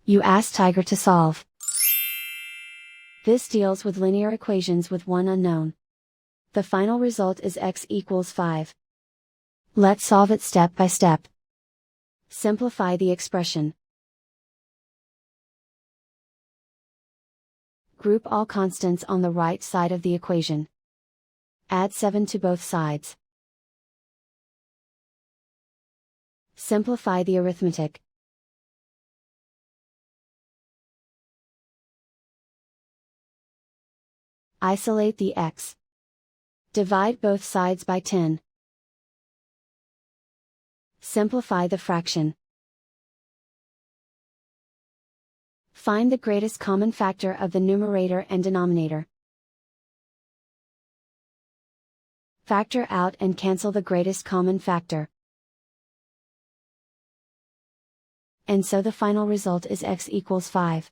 You ask Tiger to solve. This deals with linear equations with one unknown. The final result is x equals 5. Let's solve it step by step. Simplify the expression. Group all constants on the right side of the equation. Add 7 to both sides. Simplify the arithmetic. Isolate the x. Divide both sides by 10. Simplify the fraction. Find the greatest common factor of the numerator and denominator. Factor out and cancel the greatest common factor. And so the final result is x equals 5.